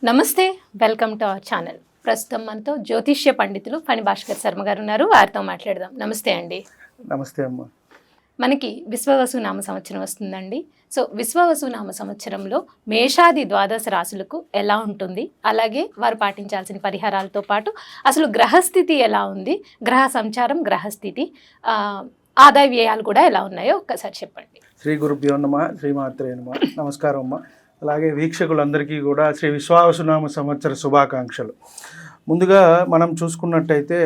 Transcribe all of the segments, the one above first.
నమస్తే, welcome to our channel. ప్రస్తుతం మనతో జ్యోతిష్య పండితులు ఫణి భాస్కర్ శర్మ గారు ఉన్నారు. వారితో మాట్లాడదాం. నమస్తే అండి. నమస్తే అమ్మ. మనకి విశ్వవసు నామ సంవత్సరం వస్తుందండి. సో విశ్వవసు నామ సంవత్సరంలో మేషాది ద్వాదశ రాశులకు ఎలా ఉంటుంది, అలాగే వారు పాటించాల్సిన పరిహారాలతో పాటు అసలు గ్రహస్థితి ఎలా ఉంది, గ్రహ సంచారం, గ్రహస్థితి, ఆదాయ వ్యయాలు కూడా ఎలా ఉన్నాయో ఒక్కసారి చెప్పండి. శ్రీ గురుభ్యో నమః, శ్రీమాత్రే నమః. నమస్కారం అమ్మ. అలాగే వీక్షకులందరికీ కూడా శ్రీ విశ్వావసునామ సంవత్సర శుభాకాంక్షలు. ముందుగా మనం చూసుకున్నట్టయితే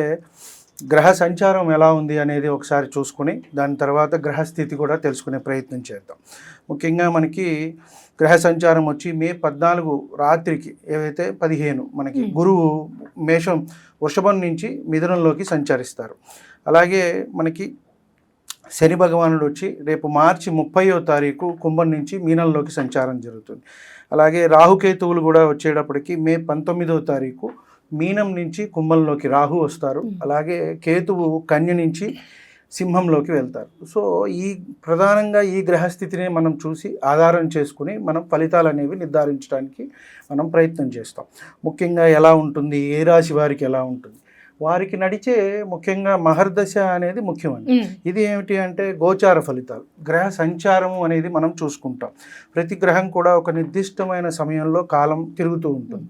గ్రహ సంచారం ఎలా ఉంది అనేది ఒకసారి చూసుకుని దాని తర్వాత గ్రహస్థితి కూడా తెలుసుకునే ప్రయత్నం చేద్దాం. ముఖ్యంగా మనకి గ్రహ సంచారం వచ్చి మే 14 రాత్రికి ఏవైతే 15 మనకి గురువు మేషం వృషభం నుంచి మిథునంలోకి సంచరిస్తారు. అలాగే మనకి శని భగవానుడు వచ్చి రేపు మార్చి 30వ తారీఖు కుంభం నుంచి మీనంలోకి సంచారం జరుగుతుంది. అలాగే రాహుకేతువులు కూడా వచ్చేటప్పటికి మే 19వ తారీఖు మీనం నుంచి కుంభంలోకి రాహు వస్తారు. అలాగే కేతువు కన్య నుంచి సింహంలోకి వెళ్తారు. సో ప్రధానంగా ఈ గ్రహస్థితిని మనం చూసి ఆధారం చేసుకుని మనం ఫలితాలు అనేవి నిర్ధారించడానికి మనం ప్రయత్నం చేస్తాం. ముఖ్యంగా ఎలా ఉంటుంది, ఏ రాశి వారికి ఎలా ఉంటుంది, వారికి నడిచే ముఖ్యంగా మహర్దశ అనేది ముఖ్యమండి. ఇది ఏమిటి అంటే గోచార ఫలితాలు, గ్రహ సంచారము అనేది మనం చూసుకుంటాం. ప్రతి గ్రహం కూడా ఒక నిర్దిష్టమైన సమయంలో కాలం తిరుగుతూ ఉంటుంది.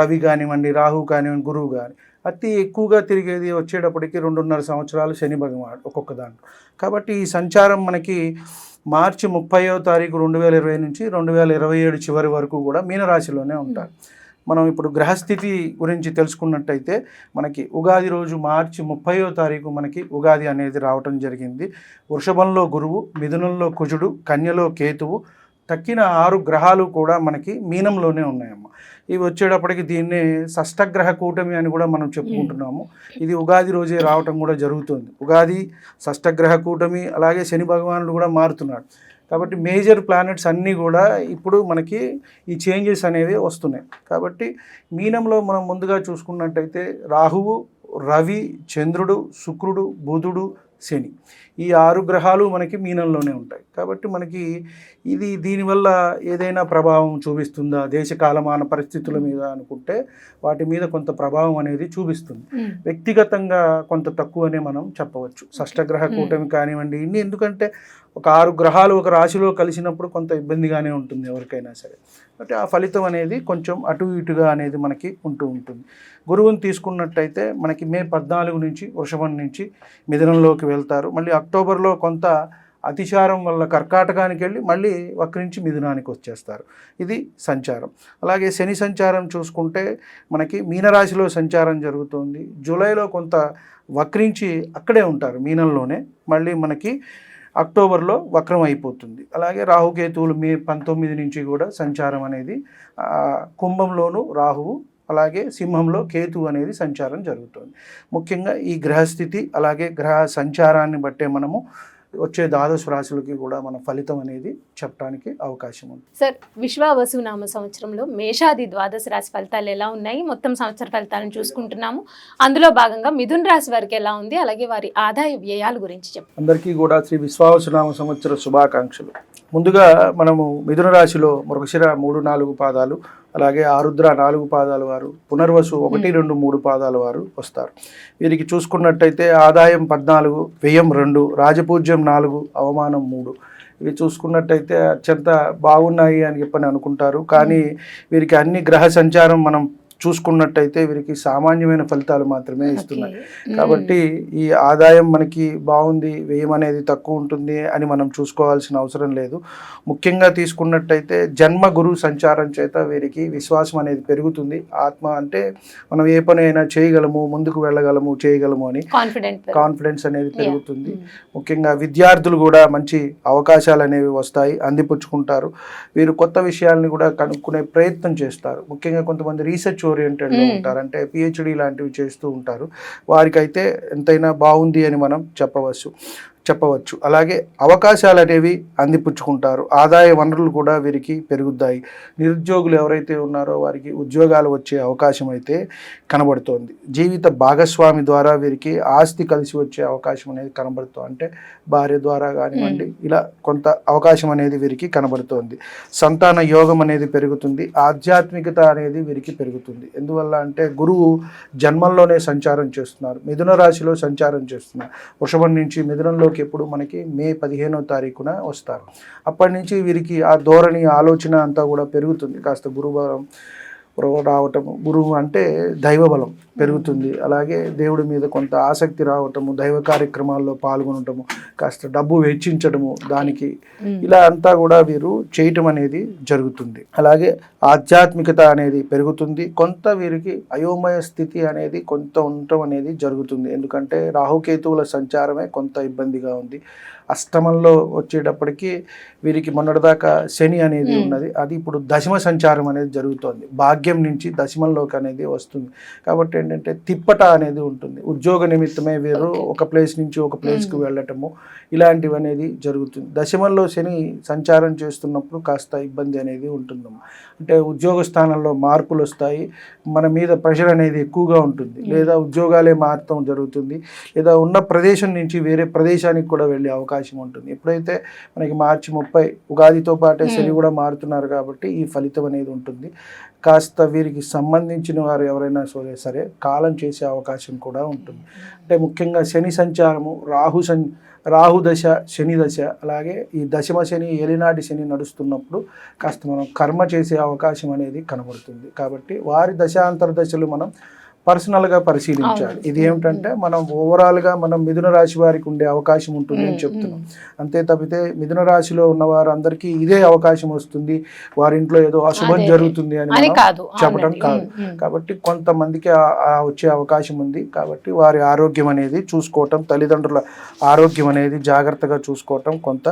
రవి కానివ్వండి, రాహు కానివ్వండి, గురువు కానీ అతి ఎక్కువగా తిరిగేది వచ్చేటప్పటికి 2.5 సంవత్సరాలు శని భగవానుడు ఒక్కొక్క దాంట్లో. కాబట్టి ఈ సంచారం మనకి మార్చి 30వ తారీఖు 2020 నుంచి 2027 చివరి వరకు కూడా మీనరాశిలోనే ఉంటారు. మనం ఇప్పుడు గ్రహస్థితి గురించి తెలుసుకున్నట్టయితే మనకి ఉగాది రోజు మార్చి 30వ తారీఖు మనకి ఉగాది అనేది రావటం జరిగింది. వృషభంలో గురువు, మిథునంలో కుజుడు, కన్యలో కేతువు, తక్కిన 6 గ్రహాలు కూడా మనకి మీనంలోనే ఉన్నాయమ్మ. ఇవి వచ్చేటప్పటికి దీన్ని షష్టగ్రహ కూటమి అని కూడా మనం చెప్పుకుంటున్నాము. ఇది ఉగాది రోజే రావటం కూడా జరుగుతుంది. ఉగాది, షష్టగ్రహ కూటమి, అలాగే శని భగవానుడు కూడా మారుతున్నాడు. కాబట్టి మేజర్ ప్లానెట్స్ అన్నీ కూడా ఇప్పుడు మనకి ఈ చేంజెస్ అనేవి వస్తున్నాయి. కాబట్టి మీనంలో మనం ముందుగా చూసుకున్నట్టయితే రాహువు, రవి, చంద్రుడు, శుక్రుడు, బుధుడు, శని, ఈ 6 గ్రహాలు మనకి మీనంలోనే ఉంటాయి. కాబట్టి మనకి దీనివల్ల ఏదైనా ప్రభావం చూపిస్తుందా దేశ కాలమాన పరిస్థితుల మీద అనుకుంటే వాటి మీద కొంత ప్రభావం అనేది చూపిస్తుంది. వ్యక్తిగతంగా కొంత తక్కువనే మనం చెప్పవచ్చు. షష్టగ్రహ కూటమి కానివ్వండి, ఎందుకంటే ఒక 6 గ్రహాలు ఒక రాశిలో కలిసినప్పుడు కొంత ఇబ్బందిగానే ఉంటుంది ఎవరికైనా సరే. కాబట్టి ఆ ఫలితం అనేది కొంచెం అటు ఇటుగా అనేది మనకి ఉంటుంది. గురువుని తీసుకున్నట్టయితే మనకి మే 14 నుంచి వృషభం నుంచి మిథునంలోకి వెళ్తారు. మళ్ళీ అక్టోబర్లో కొంత అతిచారం వల్ల కర్కాటకానికి వెళ్ళి మళ్ళీ వక్రించి మిథునానికి వచ్చేస్తారు. ఇది సంచారం. అలాగే శని సంచారం చూసుకుంటే మనకి మీనరాశిలో సంచారం జరుగుతుంది. జూలైలో కొంత వక్రించి అక్కడే ఉంటారు మీనంలోనే, మళ్ళీ మనకి అక్టోబర్లో వక్రం అయిపోతుంది. అలాగే రాహుకేతువులు మే 19 నుంచి కూడా సంచారం అనేది కుంభంలోను రాహువు, అలాగే సింహంలో కేతువు అనేది సంచారం జరుగుతుంది. ముఖ్యంగా ఈ గ్రహస్థితి అలాగే గ్రహ సంచారాన్ని బట్టే మనము వచ్చే ద్వాదశ రాశులకి కూడా మన ఫలితం అనేది చెప్పడానికి అవకాశం ఉంది. సార్, విశ్వవసు నామ సంవత్సరంలో మేషాది ద్వాదశ రాశి ఫలితాలు ఎలా ఉన్నాయి, మొత్తం సంవత్సర ఫలితాలను చూసుకుంటున్నాము. అందులో భాగంగా మిథున రాశి వారికి ఎలా ఉంది, అలాగే వారి ఆదాయ వ్యయాల గురించి చెప్పండి. అందరికీ కూడా శ్రీ విశ్వవసు నామ సంవత్సర శుభాకాంక్షలు. ముందుగా మనము మిథున రాశిలో మృగశిర 3-4 పాదాలు, అలాగే ఆరుద్ర 4 పాదాల వారు, పునర్వసు 1-2-3 పాదాల వారు వస్తారు. వీరికి చూసుకున్నట్టయితే ఆదాయం 14, వ్యయం 2, రాజపూజ్యం 4, అవమానం 3. ఇవి చూసుకున్నట్టయితే అత్యంత బాగున్నాయి అని చెప్పని అనుకుంటారు. కానీ వీరికి అన్ని గ్రహ సంచారం మనం చూసుకున్నట్టయితే వీరికి సామాన్యమైన ఫలితాలు మాత్రమే ఇస్తున్నాయి. కాబట్టి ఈ ఆదాయం మనకి బాగుంది, వ్యయం అనేది తక్కువ ఉంటుంది అని మనం చూసుకోవాల్సిన అవసరం లేదు. ముఖ్యంగా తీసుకున్నట్టయితే జన్మ గురు సంచారం చేత వీరికి విశ్వాసం అనేది పెరుగుతుంది. ఆత్మ అంటే మనం ఏ పని అయినా చేయగలము, ముందుకు వెళ్ళగలము, చేయగలము అని కాన్ఫిడెన్స్ అనేది పెరుగుతుంది. ముఖ్యంగా విద్యార్థులు కూడా మంచి అవకాశాలు అనేవి వస్తాయి, అందిపుచ్చుకుంటారు. వీరు కొత్త విషయాలను కూడా కనుక్కునే ప్రయత్నం చేస్తారు. ముఖ్యంగా కొంతమంది రీసెర్చ్ ఓరియంటెడ్లో ఉంటారు, అంటే పిహెచ్డి లాంటివి చేస్తూ ఉంటారు. వారికైతే ఎంతైనా బాగుంది అని మనం చెప్పవచ్చు. చెప్పవచ్చు. అలాగే అవకాశాలు అనేవి అందిపుచ్చుకుంటారు, ఆదాయ వనరులు కూడా వీరికి పెరుగుతాయి. నిరుద్యోగులు ఎవరైతే ఉన్నారో వారికి ఉద్యోగాలు వచ్చే అవకాశం అయితే కనబడుతోంది. జీవిత భాగస్వామి ద్వారా వీరికి ఆస్తి కలిసి వచ్చే అవకాశం అనేది కనబడుతుంది. అంటే భార్య ద్వారా కానివ్వండి, ఇలా కొంత అవకాశం అనేది వీరికి కనబడుతోంది. సంతాన యోగం అనేది పెరుగుతుంది. ఆధ్యాత్మికత అనేది వీరికి పెరుగుతుంది. ఎందువల్ల అంటే గురువు జన్మంలోనే సంచారం చేస్తున్నారు, మిథున రాశిలో సంచారం చేస్తున్నారు. వృషభం నుంచి మిథునంలోకి ఎప్పుడు మనకి మే 15వ తారీఖున వస్తారు. అప్పటి నుంచి వీరికి ఆ ధోరణి, ఆలోచన అంతా కూడా పెరుగుతుంది. కాస్త గురుబలం రావటము, గురువు అంటే దైవబలం పెరుగుతుంది. అలాగే దేవుడి మీద కొంత ఆసక్తి రావటము, దైవ కార్యక్రమాల్లో పాల్గొనటము, కాస్త డబ్బు వెచ్చించడము దానికి, ఇలా అంతా కూడా వీరు చేయటం అనేది జరుగుతుంది. అలాగే ఆధ్యాత్మికత అనేది పెరుగుతుంది. కొంత వీరికి అయోమయ స్థితి అనేది కొంత ఉండటం అనేది జరుగుతుంది. ఎందుకంటే రాహుకేతువుల సంచారమే కొంత ఇబ్బందిగా ఉంది. అష్టమంలో వచ్చేటప్పటికి వీరికి మొన్నటిదాకా శని అనేది ఉన్నది, అది ఇప్పుడు దశమ సంచారం అనేది జరుగుతోంది. భాగ్యం నుంచి దశమంలోకి అనేది వస్తుంది. కాబట్టి ఏంటంటే తిప్పట అనేది ఉంటుంది. ఉద్యోగ నిమిత్తమే వీరు ఒక ప్లేస్ నుంచి ఒక ప్లేస్కి వెళ్ళటము, ఇలాంటివి అనేది జరుగుతుంది. దశమంలో శని సంచారం చేస్తున్నప్పుడు కాస్త ఇబ్బంది అనేది ఉంటుందమ్మా. అంటే ఉద్యోగ స్థానంలో మార్పులు వస్తాయి, మన మీద ప్రెషర్ అనేది ఎక్కువగా ఉంటుంది, లేదా ఉద్యోగాలే మారటం జరుగుతుంది, లేదా ఉన్న ప్రదేశం నుంచి వేరే ప్రదేశానికి కూడా వెళ్ళే అవకాశం ఉంటుంది. ఎప్పుడైతే మనకి మార్చి 30 ఉగాదితో పాటే శని కూడా మారుతున్నారు కాబట్టి ఈ ఫలితం అనేది ఉంటుంది. కాస్త వీరికి సంబంధించిన వారు ఎవరైనా సరే కాలం చేసే అవకాశం కూడా ఉంటుంది. అంటే ముఖ్యంగా శని సంచారము, రాహు దశ, శని దశ, అలాగే ఈ దశమ శని, ఏలినాటి శని నడుస్తున్నప్పుడు కాస్త మనం కర్మ చేసే అవకాశం అనేది కనబడుతుంది. కాబట్టి వారి దశాంతర దశలు మనం పర్సనల్గా పరిశీలించాలి. ఇది ఏమిటంటే మనం ఓవరాల్గా మనం మిథున రాశి వారికి ఉండే అవకాశం ఉంటుంది అని చెప్తున్నాం. అంతే తప్పితే మిథున రాశిలో ఉన్న వారందరికీ ఇదే అవకాశం వస్తుంది, వారింట్లో ఏదో అశుభం జరుగుతుంది అని మనం చెప్పడం కాదు. కాబట్టి కొంతమందికి వచ్చే అవకాశం ఉంది. కాబట్టి వారి ఆరోగ్యం అనేది చూసుకోవటం, తల్లిదండ్రుల ఆరోగ్యం అనేది జాగ్రత్తగా చూసుకోవటం కొంత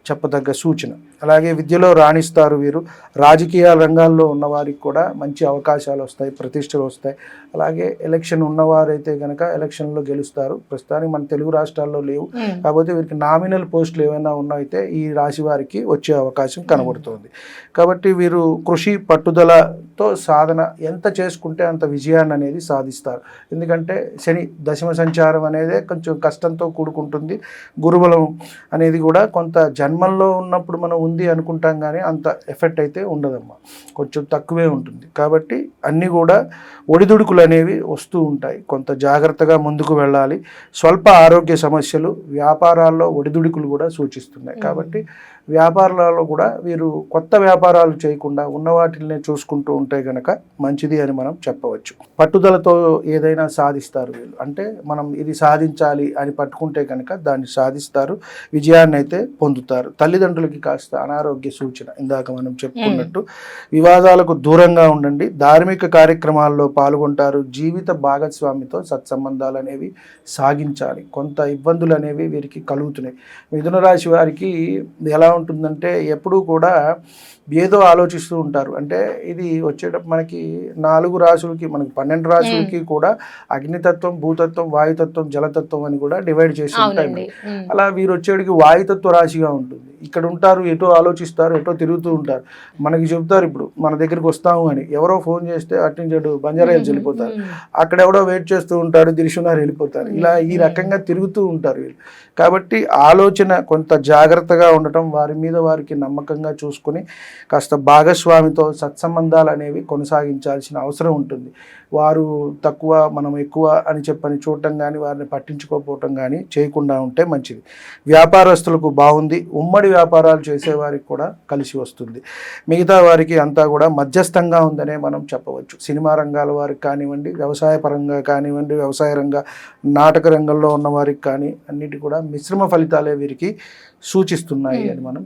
చెప్పదగ్గ సూచన. అలాగే విద్యలో రాణిస్తారు వీరు. రాజకీయ రంగాల్లో ఉన్నవారికి కూడా మంచి అవకాశాలు వస్తాయి, ప్రతిష్టలు వస్తాయి. అలాగే ఎలక్షన్ ఉన్నవారైతే కనుక ఎలక్షన్లో గెలుస్తారు. ప్రస్తుతానికి మన తెలుగు రాష్ట్రాల్లో లేవు, కాకపోతే వీరికి నామినల్ పోస్టులు ఏమైనా ఉన్నాయితే ఈ రాశి వారికి వచ్చే అవకాశం కనబడుతుంది. కాబట్టి వీరు కృషి, పట్టుదలతో సాధన ఎంత చేసుకుంటే అంత విజయాన్ని అనేది సాధిస్తారు. ఎందుకంటే శని దశమ సంచారం అనేది కొంచెం కష్టంతో కూడుకుంటుంది. గురుబలం అనేది కూడా కొంత జన్మల్లో ఉన్నప్పుడు మనం ఉంది అనుకుంటాం, కానీ అంత ఎఫెక్ట్ అయితే ఉండదమ్మా, కొంచెం తక్కువే ఉంటుంది. కాబట్టి అన్నీ కూడా ఒడిదుడుకులు అనేవి వస్తూ ఉంటాయి. కొంత జాగ్రత్తగా ముందుకు వెళ్ళాలి. స్వల్ప ఆరోగ్య సమస్యలు, వ్యాపారాల్లో ఒడిదుడుకులు కూడా సూచిస్తున్నాయి. కాబట్టి వ్యాపారాలలో కూడా వీరు కొత్త వ్యాపారాలు చేయకుండా ఉన్న వాటిని చూసుకుంటూ ఉంటే కనుక మంచిది అని మనం చెప్పవచ్చు. పట్టుదలతో ఏదైనా సాధిస్తారు వీళ్ళు. అంటే మనం ఇది సాధించాలి అని పట్టుకుంటే కనుక దాన్ని సాధిస్తారు, విజయాన్ని అయితే పొందుతారు. తల్లిదండ్రులకి కాస్త అనారోగ్య సూచన, ఇందాక మనం చెప్పుకున్నట్టు వివాదాలకు దూరంగా ఉండండి. ధార్మిక కార్యక్రమాల్లో పాల్గొంటారు. జీవిత భాగస్వామితో సత్సంబంధాలు అనేవి సాగించాలి. కొంత ఇబ్బందులు అనేవి వీరికి కలుగుతున్నాయి. మిథున రాశి వారికి ఎలా ఉంటుందంటే ఎప్పుడూ కూడా ఏదో ఆలోచిస్తూ ఉంటారు. అంటే ఇది వచ్చేటప్పుడు మనకి 4 రాశులకి, మనకి 12 రాశులకి కూడా అగ్నితత్వం, భూతత్వం, వాయుతత్వం, జలతత్వం అని కూడా డివైడ్ చేసి ఉంటాయి. అలా వీరు వచ్చేటికి వాయుతత్వ రాశిగా ఉంటుంది. ఇక్కడ ఉంటారు, ఎటో ఆలోచిస్తారు, ఎటో తిరుగుతూ ఉంటారు. మనకి చెప్తారు ఇప్పుడు మన దగ్గరికి వస్తాము అని, ఎవరో ఫోన్ చేస్తే అటు బంజారా హిల్స్ వెళ్ళిపోతారు, అక్కడ ఎవడో వెయిట్ చేస్తూ ఉంటాడు, దిల్సుఖ్నగర్ వెళ్ళిపోతారు. ఇలా ఈ రకంగా తిరుగుతూ ఉంటారు వీళ్ళు. కాబట్టి ఆలోచన కొంత జాగ్రత్తగా ఉండటం, వారి మీద వారికి నమ్మకంగా చూసుకొని కాస్త భాగస్వామితో సత్సంబంధాలు అనేవి కొనసాగించాల్సిన అవసరం ఉంటుంది. వారు తక్కువ మనం ఎక్కువ అని చెప్పని చూడటం కానీ, వారిని పట్టించుకోకపోవటం కానీ చేయకుండా ఉంటే మంచిది. వ్యాపారస్తులకు బాగుంది. ఉమ్మడి వ్యాపారాలు చేసేవారికి కూడా కలిసి వస్తుంది. మిగతా వారికి అంతా కూడా మధ్యస్థంగా ఉందనే మనం చెప్పవచ్చు. సినిమా రంగాల వారికి కానివ్వండి, వ్యవసాయ పరంగా కానివ్వండి, వ్యవసాయ రంగ నాటక రంగంలో ఉన్న వారికి కానీ అన్నిటి కూడా మిశ్రమ ఫలితాలే వీరికి సూచిస్తున్నాయి అని మనం